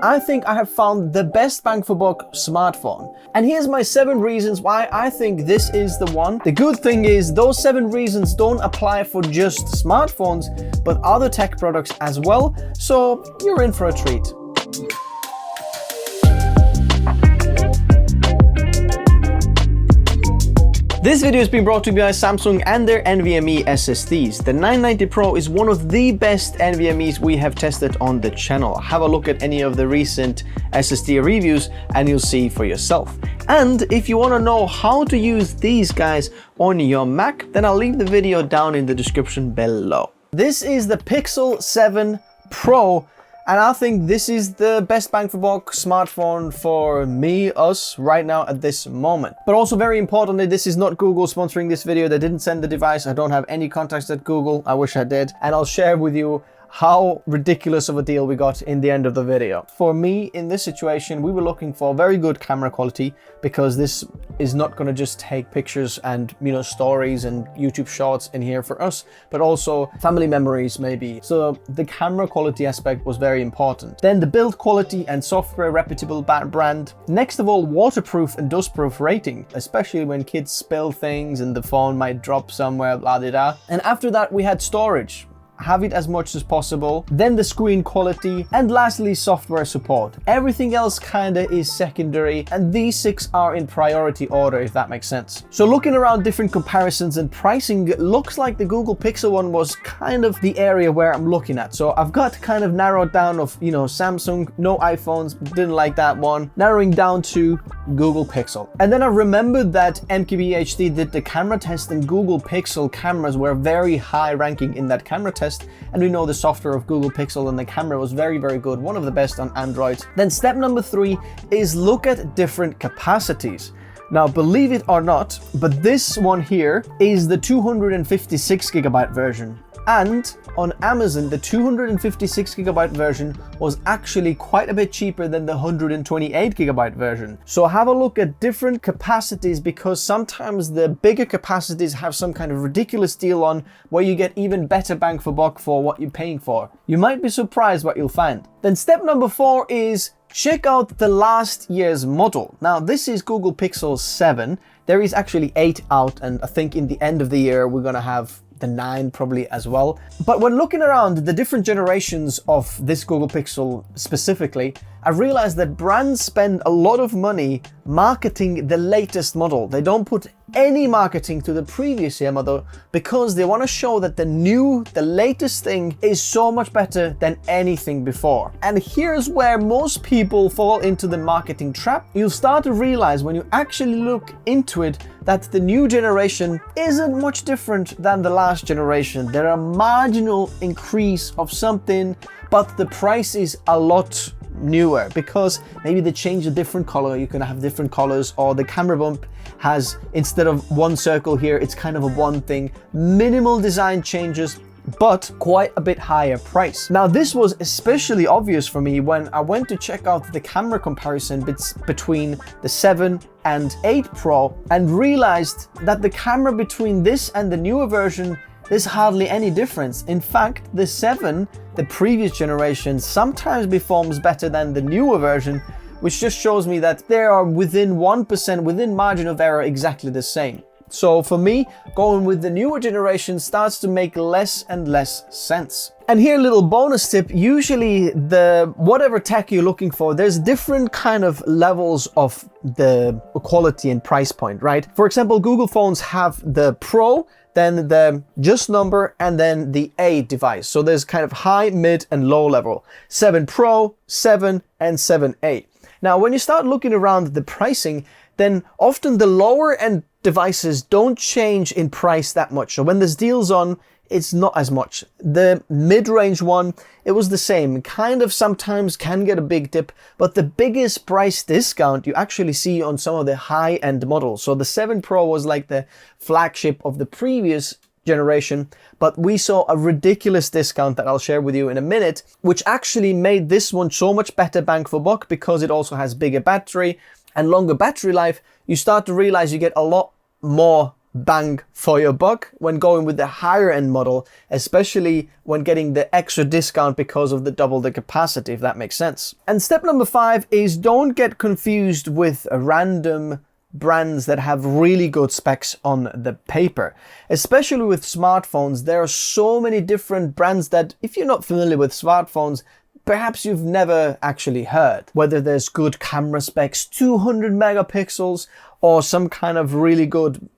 I think I have found the best bang for buck smartphone. And here's my 7 reasons why I think this is the one. The good thing is those 7 reasons don't apply for just smartphones, but other tech products as well. So you're in for a treat. This video has been brought to you by Samsung and their NVMe SSDs. The 990 Pro is one of the best NVMe's we have tested on the channel. Have a look at any of the recent SSD reviews and you'll see for yourself. And if you want to know how to use these guys on your Mac, then I'll leave the video down in the description below. This is the Pixel 7 Pro. And I think this is the best bang for buck smartphone for us right now at this moment. But also very importantly, this is not Google sponsoring this video. They didn't send the device. I don't have any contacts at Google. I wish I did. And I'll share with you how ridiculous of a deal we got in the end of the video. For me, in this situation, we were looking for very good camera quality because this is not going to just take pictures and, stories and YouTube shorts in here for us, but also family memories maybe. So the camera quality aspect was very important. Then the build quality and software reputable brand. Next of all, waterproof and dustproof rating, especially when kids spill things and the phone might drop somewhere, blah, blah, blah. And after that, we had storage. Have it as much as possible, then the screen quality, and lastly software support. Everything else kinda is secondary, and these 6 are in priority order, if that makes sense. So looking around different comparisons and pricing, looks like the Google Pixel one was kind of the area where I'm looking at. So I've got kind of narrowed down of, Samsung, no iPhones, didn't like that one, narrowing down to Google Pixel. And then I remembered that MKBHD did the camera test and Google Pixel cameras were very high ranking in that camera test. And we know the software of Google Pixel and the camera was very, very good. One of the best on Android. Then step number 3 is look at different capacities. Now, believe it or not, but this one here is the 256GB version. And on Amazon, the 256GB version was actually quite a bit cheaper than the 128GB version. So have a look at different capacities because sometimes the bigger capacities have some kind of ridiculous deal on where you get even better bang for buck for what you're paying for. You might be surprised what you'll find. Then step number 4 is check out the last year's model. Now, this is Google Pixel 7. There is actually 8 out, and I think in the end of the year, we're gonna have the 9 probably as well. But when looking around the different generations of this Google Pixel specifically, I realized that brands spend a lot of money marketing the latest model. They don't put any marketing to the previous year model because they want to show that the latest thing is so much better than anything before. And here's where most people fall into the marketing trap. You'll start to realize when you actually look into it that the new generation isn't much different than the last generation. There are marginal increase of something, but the price is a lot newer because maybe they change a different color, you can have different colors, or the camera bump has, instead of one circle here, it's kind of a one thing. Minimal design changes, but quite a bit higher price. Now, this was especially obvious for me when I went to check out the camera comparison between the 7 and 8 Pro and realized that the camera between this and the newer version, there's hardly any difference. In fact, the 7, the previous generation, sometimes performs better than the newer version, which just shows me that they are within 1%, within margin of error, exactly the same. So for me, going with the newer generation starts to make less and less sense. And here, a little bonus tip, usually the whatever tech you're looking for, there's different kind of levels of the quality and price point, right? For example, Google phones have the Pro, then the just number, and then the A device. So there's kind of high, mid, and low level. 7 Pro, 7, and 7A. Now, when you start looking around the pricing, then often the lower end devices don't change in price that much. So when there's deals on, it's not as much. The mid-range one, it was the same. Kind of sometimes can get a big dip, but the biggest price discount you actually see on some of the high-end models. So the 7 Pro was like the flagship of the previous generation, but we saw a ridiculous discount that I'll share with you in a minute, which actually made this one so much better bang for buck because it also has bigger battery and longer battery life. You start to realize you get a lot more bang for your buck when going with the higher end model, especially when getting the extra discount because of the double the capacity, if that makes sense. And step number 5 is don't get confused with random brands that have really good specs on the paper. Especially with smartphones, there are so many different brands that if you're not familiar with smartphones, perhaps you've never actually heard. Whether there's good camera specs, 200 megapixels, or some kind of really good,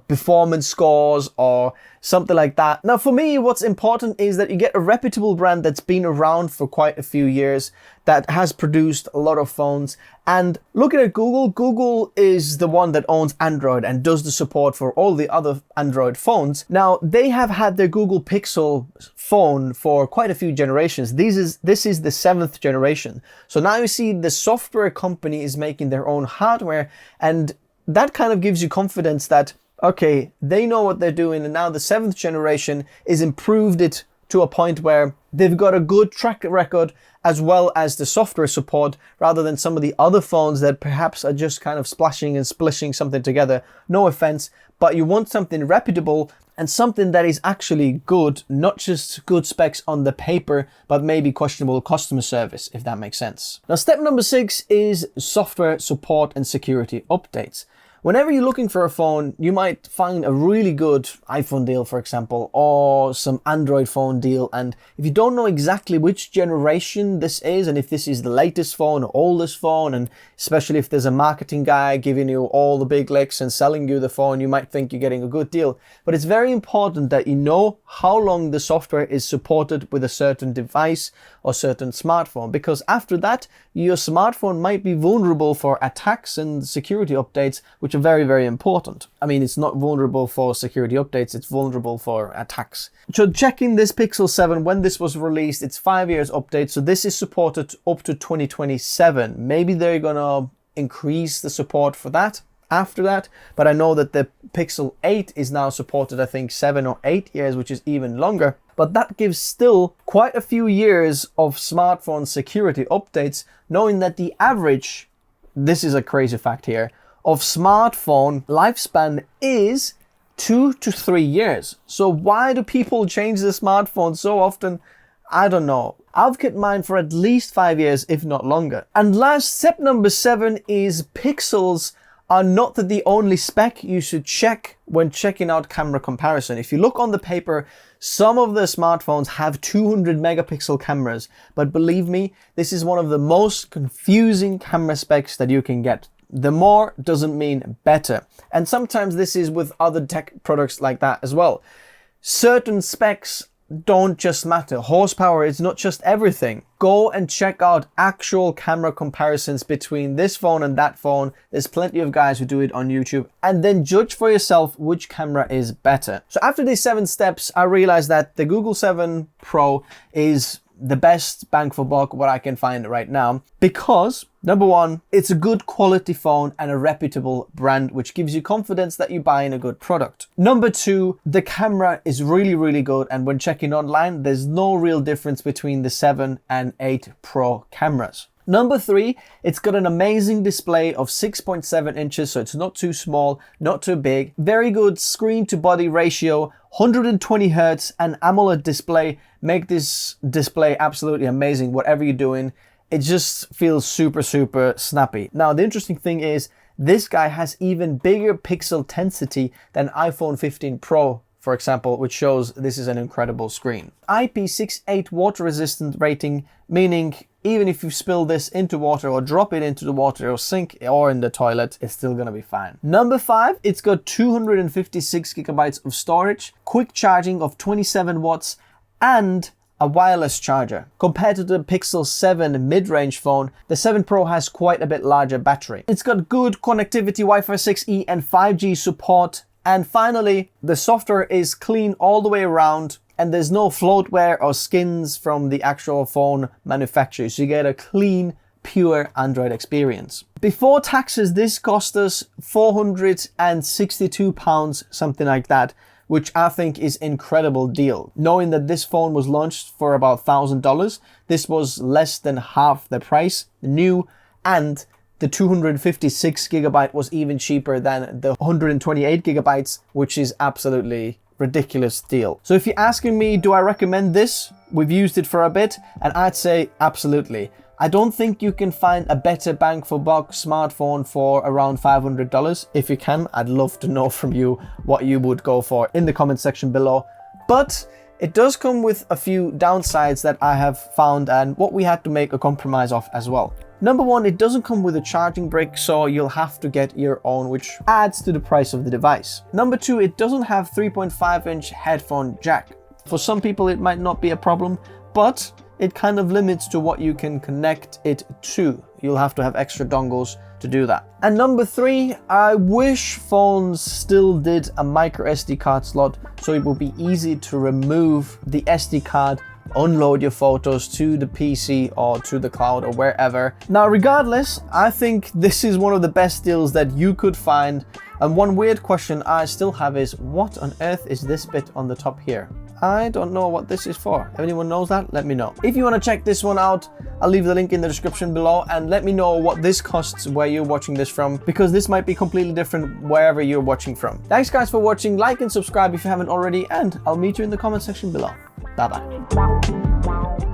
performance scores or something like that. Now, for me, what's important is that you get a reputable brand that's been around for quite a few years, that has produced a lot of phones. And looking at Google, Google is the one that owns Android and does the support for all the other Android phones. Now, they have had their Google Pixel phone for quite a few generations. This is the 7th generation. So now you see the software company is making their own hardware, and that kind of gives you confidence that, okay, they know what they're doing, and now the 7th generation is improved it to a point where they've got a good track record as well as the software support, rather than some of the other phones that perhaps are just kind of splashing and splishing something together. No offense, but you want something reputable and something that is actually good, not just good specs on the paper, but maybe questionable customer service, if that makes sense. Now, step number 6 is software support and security updates. Whenever you're looking for a phone, you might find a really good iPhone deal, for example, or some Android phone deal. And if you don't know exactly which generation this is, and if this is the latest phone or oldest phone, and especially if there's a marketing guy giving you all the big licks and selling you the phone, you might think you're getting a good deal. But it's very important that you know how long the software is supported with a certain device or certain smartphone, because after that, your smartphone might be vulnerable for attacks and security updates, which are very, very important. I mean, it's not vulnerable for security updates, it's vulnerable for attacks. So checking this Pixel 7, when this was released, it's 5 years update, so this is supported up to 2027. Maybe they're gonna increase the support for that after that, but I know that the Pixel 8 is now supported, I think 7 or 8 years, which is even longer. But that gives still quite a few years of smartphone security updates, knowing that the average, this is a crazy fact here, of smartphone lifespan is 2 to 3 years. So why do people change the smartphone so often? I don't know. I've kept mine for at least 5 years, if not longer. And last, step number 7 is pixels are not the only spec you should check when checking out camera comparison. If you look on the paper, some of the smartphones have 200 megapixel cameras, but believe me, this is one of the most confusing camera specs that you can get. The more doesn't mean better. And sometimes this is with other tech products like that as well. Certain specs don't just matter. Horsepower is not just everything. Go and check out actual camera comparisons between this phone and that phone. There's plenty of guys who do it on YouTube, and then judge for yourself which camera is better. So after these 7 steps, I realized that the Google 7 Pro is the best bang for buck what I can find right now, because number 1, it's a good quality phone and a reputable brand, which gives you confidence that you're buying a good product. Number 2, the camera is really, really good, and when checking online, there's no real difference between the 7 and 8 Pro cameras. Number 3, it's got an amazing display of 6.7 inches, so it's not too small, not too big. Very good screen to body ratio, 120 Hz and AMOLED display make this display absolutely amazing. Whatever you're doing, it just feels super, super snappy. Now, the interesting thing is this guy has even bigger pixel density than iPhone 15 Pro, for example, which shows this is an incredible screen. IP68 water resistant rating, meaning even if you spill this into water or drop it into the water or sink or in the toilet, it's still gonna be fine. Number 5, it's got 256 gigabytes of storage, quick charging of 27 watts, and a wireless charger. Compared to the Pixel 7 mid-range phone, the 7 Pro has quite a bit larger battery. It's got good connectivity, Wi-Fi 6E and 5G support. And finally, the software is clean all the way around, and there's no floatware or skins from the actual phone manufacturer. So you get a clean, pure Android experience. Before taxes, this cost us £462, something like that, which I think is incredible deal. Knowing that this phone was launched for about $1,000, this was less than half the price, new, and The 256 gigabyte was even cheaper than the 128 gigabytes, which is absolutely ridiculous deal. So if you're asking me, do I recommend this? We've used it for a bit, and I'd say absolutely. I don't think you can find a better bang for buck smartphone for around $500. If you can, I'd love to know from you what you would go for in the comment section below. But it does come with a few downsides that I have found and what we had to make a compromise of as well. Number one, it doesn't come with a charging brick, so you'll have to get your own, which adds to the price of the device. Number two, it doesn't have 3.5-inch headphone jack. For some people it might not be a problem, but it kind of limits to what you can connect it to. You'll have to have extra dongles to do that. And number three, I wish phones still did a micro SD card slot, so it would be easy to remove the SD card, unload your photos to the PC or to the cloud or wherever. Now, regardless, I think this is one of the best deals that you could find. And one weird question I still have is, what on earth is this bit on the top here? I don't know what this is for. If anyone knows that, let me know. If you want to check this one out, I'll leave the link in the description below, and let me know what this costs where you're watching this from, because this might be completely different wherever you're watching from. Thanks guys for watching. Like and subscribe if you haven't already, and I'll meet you in the comment section below. Bye bye.